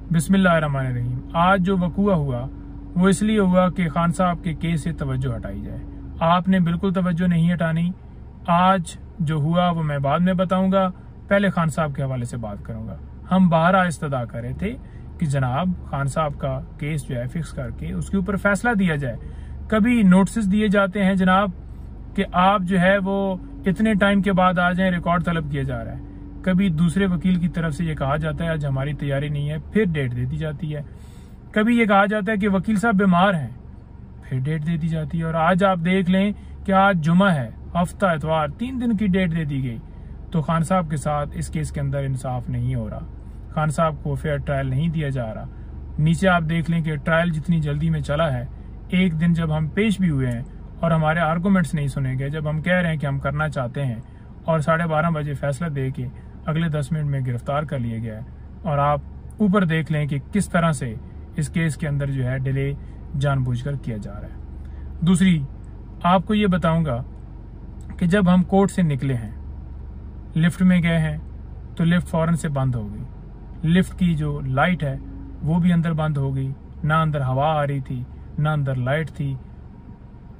बिस्मिल्लाहिर्रहमानिर्रहीम। आज जो वकूआ हुआ वो इसलिए हुआ कि खान साहब के केस से तवज्जो हटाई जाए। आपने बिल्कुल तवज्जो नहीं हटानी। आज जो हुआ वो मैं बाद में बताऊंगा, पहले खान साहब के हवाले से बात करूंगा। हम बाहर इस्तदा कर रहे थे कि जनाब खान साहब का केस जो है फिक्स करके उसके ऊपर फैसला दिया जाए। कभी नोटिस दिए जाते हैं जनाब कि आप जो है वो इतने टाइम के बाद आ जाएं, रिकॉर्ड तलब किया जा रहा है। कभी दूसरे वकील की तरफ से ये कहा जाता है आज हमारी तैयारी नहीं है, फिर डेट दे दी जाती है। कभी ये कहा जाता है कि वकील साहब बीमार हैं, फिर डेट दे दी जाती है। और आज आप देख लें कि आज जुमा है, हफ्ता इतवार, 3 दिन की डेट दे दी गई। तो खान साहब के साथ इस केस के अंदर इंसाफ नहीं हो रहा, खान साहब को फेयर ट्रायल नहीं दिया जा रहा। नीचे आप देख लें कि ट्रायल जितनी जल्दी में चला है, एक दिन जब हम पेश भी हुए हैं और हमारे आर्गूमेंट्स नहीं सुने गए, जब हम कह रहे हैं कि हम करना चाहते हैं और 12:30 बजे फैसला दे के अगले 10 मिनट में गिरफ्तार कर लिया गया है। और आप ऊपर देख लें कि किस तरह से इस केस के अंदर जो है डिले जानबूझकर किया जा रहा है। दूसरी आपको ये बताऊंगा कि जब हम कोर्ट से निकले हैं, लिफ्ट में गए हैं तो लिफ्ट फौरन से बंद हो गई। लिफ्ट की जो लाइट है वो भी अंदर बंद हो गई, ना अंदर हवा आ रही थी ना अंदर लाइट थी।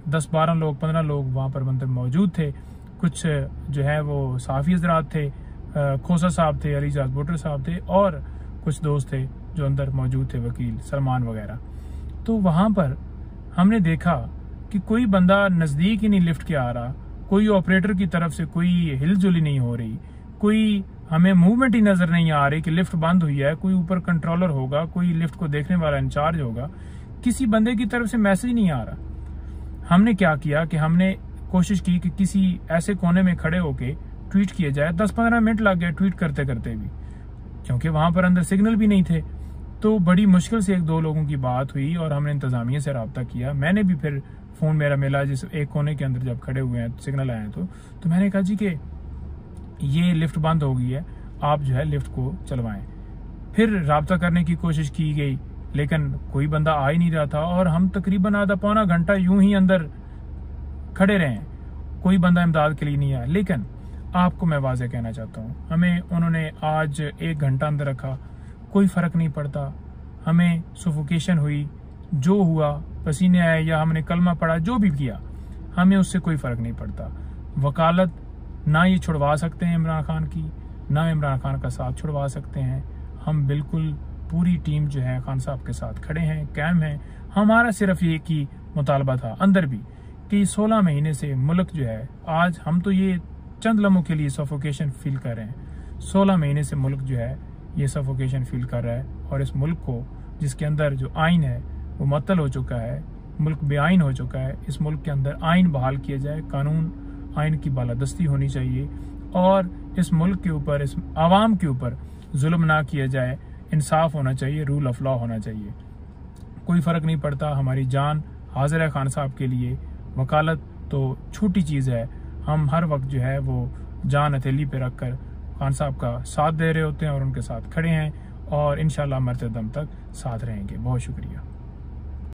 10-12 लोग 15 लोग वहां पर अंदर मौजूद थे। कुछ जो है वो साफी हजरात थे, खोसा साहब थे, अलीजाद भुट्टो साहब थे और कुछ दोस्त थे जो अंदर मौजूद थे, वकील सलमान वगैरह। तो वहां पर हमने देखा कि कोई बंदा नजदीक ही नहीं लिफ्ट के आ रहा, कोई ऑपरेटर की तरफ से कोई हिलजुली नहीं हो रही, कोई हमें मूवमेंट ही नजर नहीं आ रही कि लिफ्ट बंद हुई है। कोई ऊपर कंट्रोलर होगा, कोई लिफ्ट को देखने वाला इंचार्ज होगा, किसी बंदे की तरफ से मैसेज नहीं आ रहा। हमने क्या किया कि हमने कोशिश की कि किसी ऐसे कोने में खड़े होके ट्वीट किया जाए। 10-15 मिनट लग गए ट्वीट करते करते भी, क्योंकि वहां पर अंदर सिग्नल भी नहीं थे। तो बड़ी मुश्किल से 1-2 लोगों की बात हुई और हमने इंतजामिया से रब्ता किया। मैंने भी फिर फोन मेरा मिला, जिस एक कोने के अंदर जब खड़े हुए हैं सिग्नल आए तो मैंने कहा जी कि ये लिफ्ट बंद हो गई है, आप जो है लिफ्ट को चलवाएं। फिर रब्ता करने की कोशिश की गई लेकिन कोई बंदा आ ही नहीं रहा था और हम तकरीबन आधा-पौना घंटा यूं ही अंदर खड़े रहे, कोई बंदा इमदाद के लिए नहीं आया। लेकिन आपको मैं वाज़ेह कहना चाहता हूँ, हमें उन्होंने आज 1 घंटा अंदर रखा, कोई फर्क नहीं पड़ता। हमें सफोकेशन हुई, जो हुआ, पसीने आए या हमने कलमा पढ़ा, जो भी किया, हमें उससे कोई फर्क नहीं पड़ता। वकालत ना ये छुड़वा सकते हैं इमरान खान की, ना इमरान खान का साथ छुड़वा सकते हैं। हम बिल्कुल पूरी टीम जो है खान साहब के साथ खड़े हैं, कायम हैं। हमारा सिर्फ ये की मुतालबा था अंदर भी कि 16 महीने से मुल्क जो है, आज हम तो ये चंद लम्हों के लिए सफोकेशन फील कर रहे हैं, 16 महीने से मुल्क जो है ये सफोकेशन फील कर रहा है। और इस मुल्क को, जिसके अंदर जो आइन है वो मुअत्तल हो चुका है, मुल्क बेआइन हो चुका है, इस मुल्क के अंदर आइन बहाल किया जाए, कानून आइन की बालादस्ती होनी चाहिए और इस मुल्क के ऊपर, इस आवाम के ऊपर जुल्म ना किया जाए, इंसाफ होना चाहिए, रूल ऑफ लॉ होना चाहिए। कोई फर्क नहीं पड़ता, हमारी जान हाजिर है खान साहब के लिए। वकालत तो छोटी चीज़ है, हम हर वक्त जो है वो जान हथेली पे रखकर खान साहब का साथ दे रहे होते हैं और उनके साथ खड़े हैं और इंशाल्लाह मरते दम तक साथ रहेंगे। बहुत शुक्रिया।